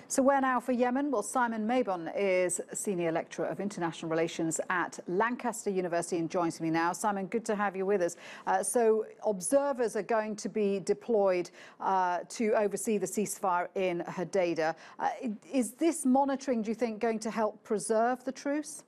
So where now for Yemen? Well, Simon Mabon is Senior Lecturer of International Relations at Lancaster University and joins me now. Simon, good to have you with us. So observers are going to be deployed to oversee the ceasefire in Hodeidah. Is this monitoring, do you think, going to help preserve the truce?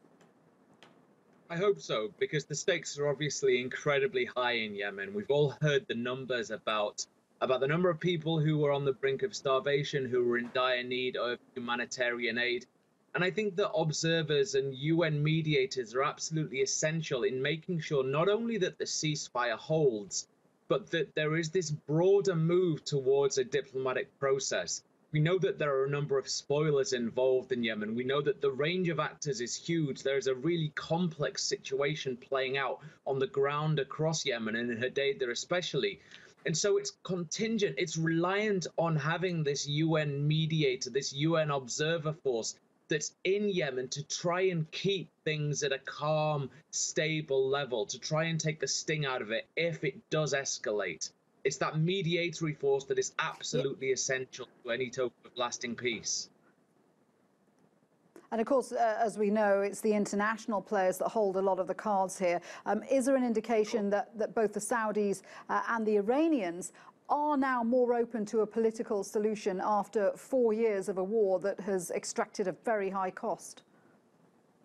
I hope so, because the stakes are obviously incredibly high in Yemen. We've all heard the numbers about the number of people who were on the brink of starvation, who were in dire need of humanitarian aid. And I think that observers and UN mediators are absolutely essential in making sure not only that the ceasefire holds, but that there is this broader move towards a diplomatic process. We know that there are a number of spoilers involved in Yemen. We know that the range of actors is huge. There is a really complex situation playing out on the ground across Yemen and in Hodeidah especially. And so it's contingent, it's reliant on having this UN mediator, this UN observer force that's in Yemen to try and keep things at a calm, stable level, to try and take the sting out of it if it does escalate. It's that mediatory force that is absolutely essential to any token of lasting peace. And of course, as we know, it's the international players that hold a lot of the cards here. Is there an indication that both the Saudis and the Iranians are now more open to a political solution after 4 years of a war that has extracted a very high cost?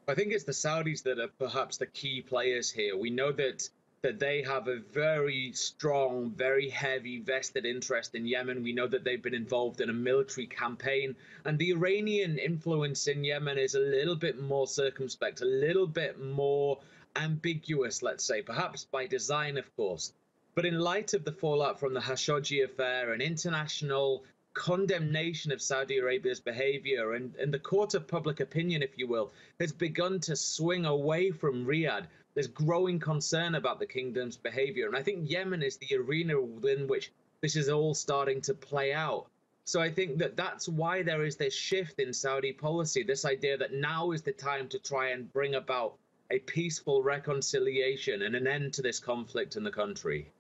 I think it's the Saudis that are perhaps the key players here. We know that they have a very strong, very heavy vested interest in Yemen. We know that they've been involved in a military campaign, and the Iranian influence in Yemen is a little bit more circumspect, a little bit more ambiguous, let's say, perhaps by design, of course. But in light of the fallout from the Khashoggi affair and international condemnation of Saudi Arabia's behavior, and the court of public opinion, if you will, has begun to swing away from Riyadh. There's growing concern about the kingdom's behavior. And I think Yemen is the arena within which this is all starting to play out. So I think that that's why there is this shift in Saudi policy, this idea that now is the time to try and bring about a peaceful reconciliation and an end to this conflict in the country.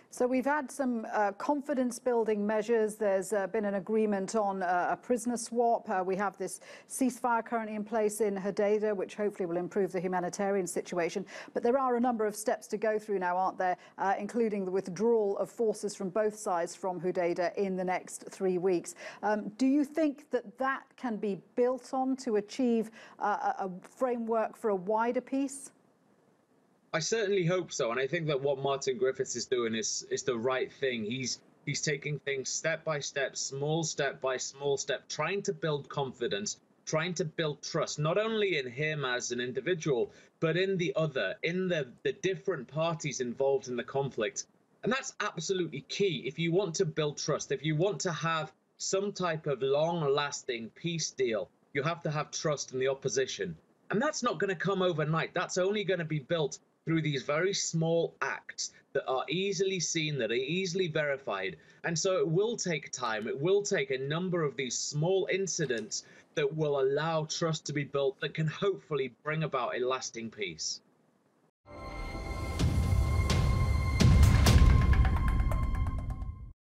So we've had some confidence-building measures. There's been an agreement on a prisoner swap. We have this ceasefire currently in place in Hodeidah, which hopefully will improve the humanitarian situation. But there are a number of steps to go through now, aren't there, including the withdrawal of forces from both sides from Hodeidah in the next 3 weeks. Do you think that that can be built on to achieve a framework for a wider peace? I certainly hope so, and I think that what Martin Griffiths is doing is the right thing. He's taking things step by step, small step by small step, trying to build confidence, trying to build trust, not only in him as an individual, but in the other, in the different parties involved in the conflict. And that's absolutely key. If you want to build trust, if you want to have some type of long-lasting peace deal, you have to have trust in the opposition. And that's not going to come overnight. That's only going to be built through these very small acts that are easily seen, that are easily verified. And so it will take time. It will take a number of these small incidents that will allow trust to be built that can hopefully bring about a lasting peace.